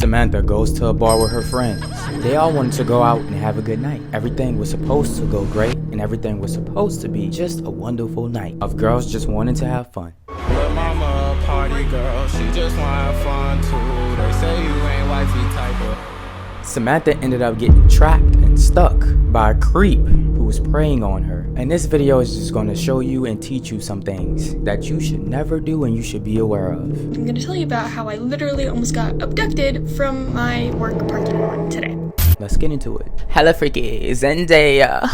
Samantha goes to a bar with her friends. They all wanted to go out and have a good night. Everything was supposed to go great, and everything was supposed to be just a wonderful night of girls just wanting to have fun. Little mama a party girl, she just wanna have fun too. They say you ain't wifey type of. Samantha ended up getting trapped and stuck by a creep who was preying on her. And this video is just going to show you and teach you some things that you should never do and you should be aware of. I'm going to tell you about how I literally almost got abducted from my work parking lot today. Let's get into it. Hella freaky Zendaya.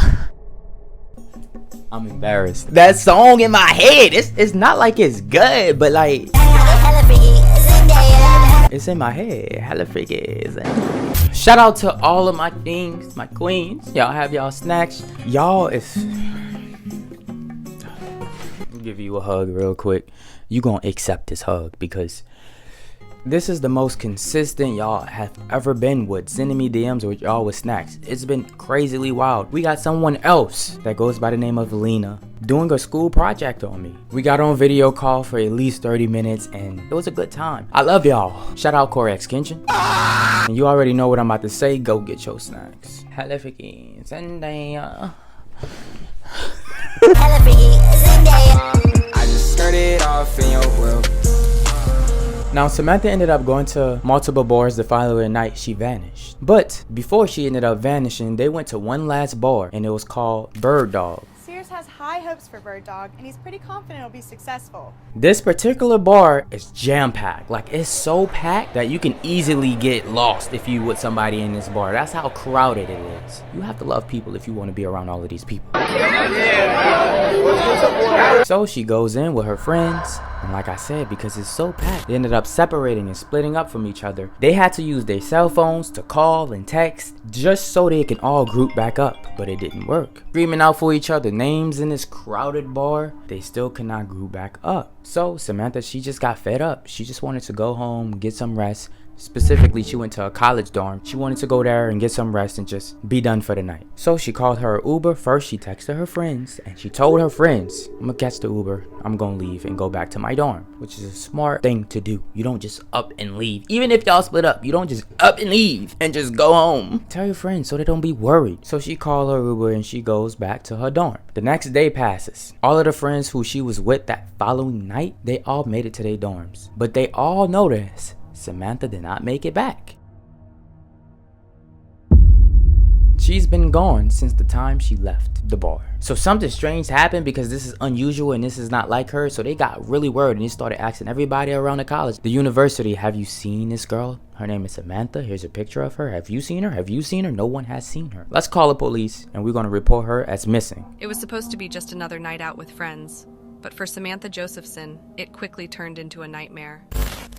I'm embarrassed. That song in my head, it's not like it's good, but like it's in my head. Hella freaky Zendaya. Shout out to all of my kings, my queens. Y'all have y'all snacks. Y'all, if I'll give you a hug real quick. You gonna accept this hug because this is the most consistent y'all have ever been with sending me DMs with y'all with snacks. It's been crazily wild. We got someone else that goes by the name of Lena doing a school project on me. We got on video call for at least 30 minutes and it was a good time. I love y'all. Shout out Corex Kitchen. And you already know what I'm about to say. Go get your snacks. Hella freaky Zendaya. Hella freaky Zendaya. I just skirted off in your world. Now, Samantha ended up going to multiple bars the following night. She vanished. But before she ended up vanishing, they went to one last bar and it was called Bird Dog. Sears has high hopes for Bird Dog and he's pretty confident it'll be successful. This particular bar is jam-packed. Like, it's so packed that you can easily get lost if you with somebody in this bar. That's how crowded it is. You have to love people if you want to be around all of these people. So she goes in with her friends. And like I said, because it's so packed, they ended up separating and splitting up from each other. They had to use their cell phones to call and text just so they can all group back up, but it didn't work. Screaming out for each other names in this crowded bar, they still could not group back up. So Samantha, she just got fed up. She just wanted to go home, get some rest. Specifically, she went to a college dorm. She wanted to go there and get some rest and just be done for the night. So she called her Uber. First, she texted her friends and she told her friends, I'm gonna catch the Uber. I'm gonna leave and go back to my dorm, which is a smart thing to do. You don't just up and leave. Even if y'all split up, you don't just up and leave and just go home. Tell your friends so they don't be worried. So she called her Uber and she goes back to her dorm. The next day passes. All of the friends who she was with that following night, they all made it to their dorms. But they all noticed Samantha did not make it back. She's been gone since the time she left the bar. So something strange happened because this is unusual and this is not like her. So they got really worried and they started asking everybody around the college, the university, have you seen this girl? Her name is Samantha. Here's a picture of her. Have you seen her? Have you seen her? No one has seen her. Let's call the police and we're going to report her as missing. It was supposed to be just another night out with friends, but for Samantha Josephson, it quickly turned into a nightmare.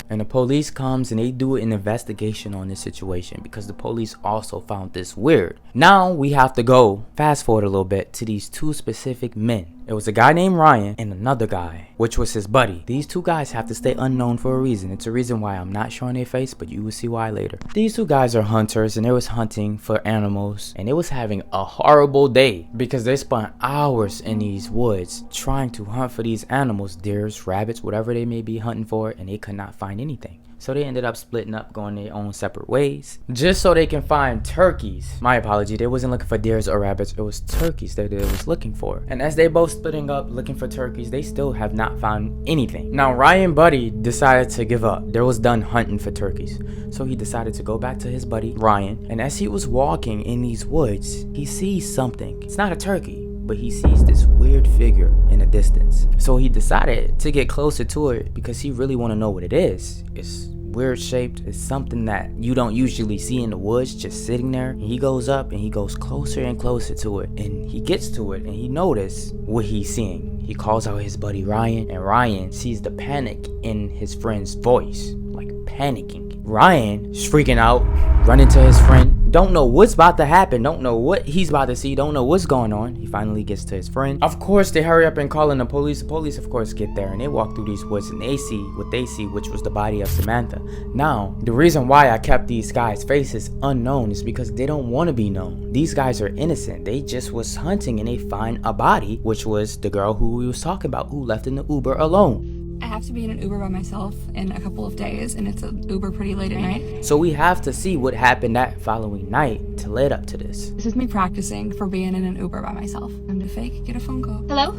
And the police comes and they do an investigation on this situation because the police also found this weird. Now we have to go fast forward a little bit to these two specific men. It was a guy named Ryan and another guy, which was his buddy. These two guys have to stay unknown for a reason. It's a reason why I'm not showing their face, but you will see why later. These two guys are hunters and they was hunting for animals and they was having a horrible day because they spent hours in these woods trying to hunt for these animals, deers, rabbits, whatever they may be hunting for, and they could not find anything. So they ended up splitting up, going their own separate ways, just so they can find turkeys. My apology, they wasn't looking for deers or rabbits, it was turkeys that they was looking for. And as they both splitting up looking for turkeys, they still have not found anything. Now Ryan buddy decided to give up. They was done hunting for turkeys. So he decided to go back to his buddy Ryan, and as he was walking in these woods, he sees something. It's not a turkey, but he sees this weird figure in the distance. So he decided to get closer to it because he really want to know what it is. It's weird shaped. It's something that you don't usually see in the woods just sitting there. And he goes up and he goes closer and closer to it. And he gets to it and he notices what he's seeing. He calls out his buddy Ryan, and Ryan sees the panic in his friend's voice, like panicking. Ryan is freaking out, running to his friend. Don't know what's about to happen, don't know what he's about to see, don't know what's going on. He finally gets to his friend. Of course, they hurry up and call in the police. The police, of course, get there and they walk through these woods and they see what they see, which was the body of Samantha. Now, the reason why I kept these guys' faces unknown is because they don't want to be known. These guys are innocent. They just was hunting and they find a body, which was the girl who we was talking about, who left in the Uber alone. I have to be in an Uber by myself in a couple of days, and it's an Uber pretty late at night. So we have to see what happened that following night to lead up to this. This is me practicing for being in an Uber by myself. I'm to fake, get a phone call. Hello?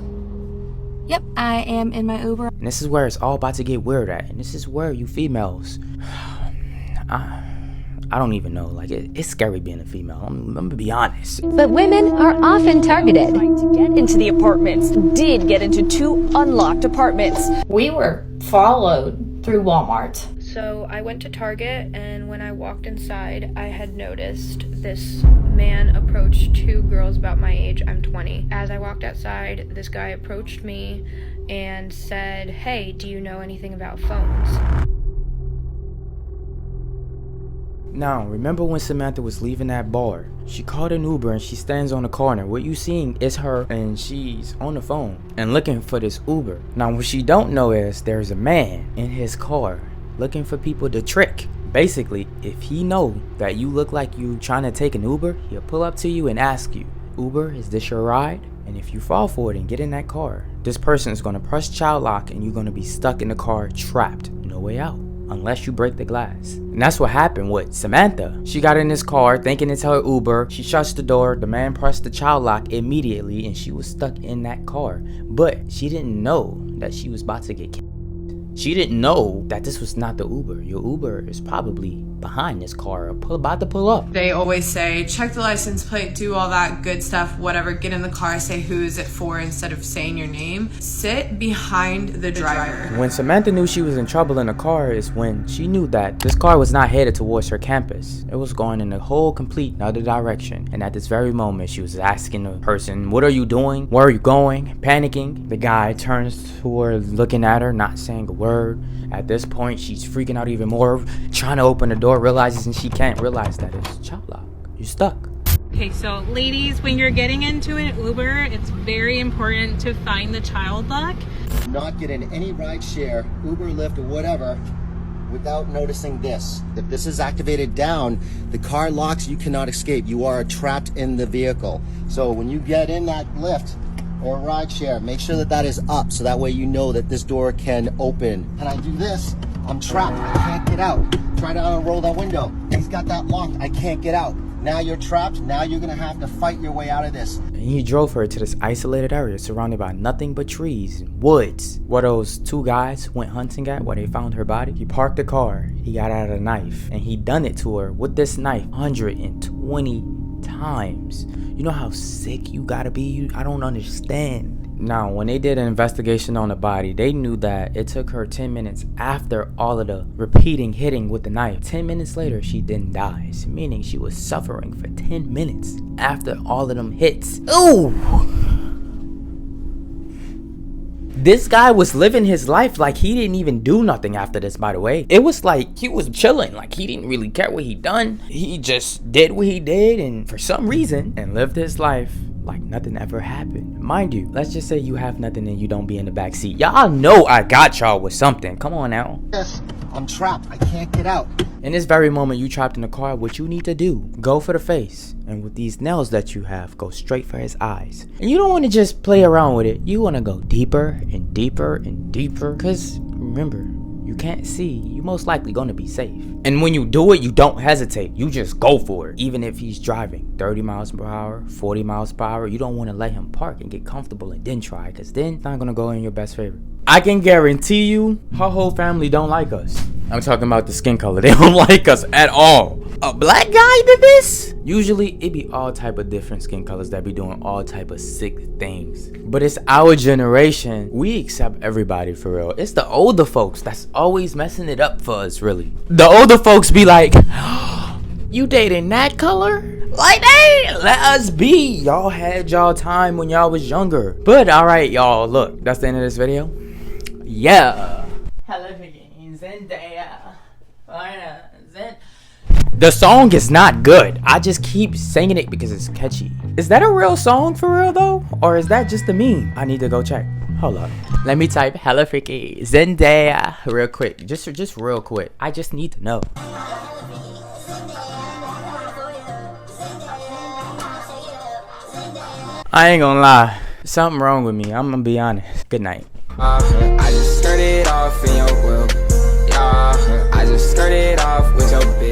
Yep, I am in my Uber. And this is where it's all about to get weird at. And this is where you females, I don't even know. Like, it's scary being a female. I'm gonna be honest. But women are often targeted. Trying to get into the apartments, did get into 2 unlocked apartments. We were followed through Walmart. So I went to Target, and when I walked inside, I had noticed this man approach 2 girls about my age. I'm 20. As I walked outside, this guy approached me and said, "Hey, do you know anything about phones?" Now, remember when Samantha was leaving that bar? She called an Uber and she stands on the corner. What you seeing is her, and she's on the phone and looking for this Uber. Now, what she don't know is there's a man in his car looking for people to trick. Basically, if he know that you look like you trying to take an Uber, he'll pull up to you and ask you, "Uber, is this your ride?" And if you fall for it and get in that car, this person is going to press child lock and you're going to be stuck in the car, trapped, no way out, unless you break the glass. And that's what happened with Samantha. She got in this car thinking it's her Uber. She shuts the door, the man pressed the child lock immediately, and she was stuck in that car. But she didn't know that she was about to get killed. She didn't know that this was not the Uber. Your Uber is probably behind this car, about to pull up. They always say, check the license plate, do all that good stuff, whatever, get in the car, say who is it for instead of saying your name. Sit behind the driver. When Samantha knew she was in trouble in the car is when she knew that this car was not headed towards her campus. It was going in a whole complete other direction. And at this very moment, she was asking the person, "What are you doing? Where are you going?" Panicking. The guy turns to her, looking at her, not saying a word. At this point, she's freaking out even more, trying to open the door, realizes and she can't realize that it's child lock. You're stuck. Okay, so ladies, when you're getting into an Uber, it's very important to find the child lock. Not get in any ride share, Uber, Lyft, or whatever without noticing this. If this is activated down, the car locks, you cannot escape. You are trapped in the vehicle. So when you get in that Lyft or ride share, make sure that that is up so that way you know that this door can open. And I do this, I'm trapped, I can't get out. Try to unroll that window. He's got that locked, I can't get out. Now you're trapped, now you're gonna have to fight your way out of this. And he drove her to this isolated area surrounded by nothing but trees and woods, where those 2 guys went hunting at, where they found her body. He parked the car, he got out a knife, and he done it to her with this knife 120 times. You know how sick you gotta be? I don't understand. Now, when they did an investigation on the body, they knew that it took her 10 minutes after all of the repeating hitting with the knife. 10 minutes later, she then dies, meaning she was suffering for 10 minutes after all of them hits. Ooh! This guy was living his life like he didn't even do nothing after this, by the way. It was like he was chilling, like he didn't really care what he done. He just did what he did and for some reason and lived his life like nothing ever happened. Mind you, let's just say you have nothing and you don't be in the back seat. Y'all know I got y'all with something. Come on now. Yes, I'm trapped, I can't get out. In this very moment you trapped in the car, what you need to do, go for the face. And with these nails that you have, go straight for his eyes. And you don't want to just play around with it. You want to go deeper and deeper and deeper. Because remember, you can't see, you most likely going to be safe. And when you do it, you don't hesitate. You just go for it. Even if he's driving 30 miles per hour, 40 miles per hour, you don't want to let him park and get comfortable and then try. Because then it's not going to go in your best favor. I can guarantee you, her whole family don't like us. I'm talking about the skin color. They don't like us at all. A black guy did this? Usually, it be all type of different skin colors that be doing all type of sick things. But it's our generation. We accept everybody for real. It's the older folks that's always messing it up for us, really. The older folks be like, you dating that color? Like, hey, let us be. Y'all had y'all time when y'all was younger. But alright, y'all, look, that's the end of this video. Yeah. Hello, Zendaya. The song is not good. I just keep singing it because it's catchy. Is that a real song for real though? Or is that just a meme? I need to go check. Hold up. Let me type Hello Freaky Zendaya real quick. Just real quick. I just need to know. I ain't gonna lie. Something wrong with me. I'm gonna be honest. Good night. I just started it off in your grill. Yeah, I just skirted off with your bitch.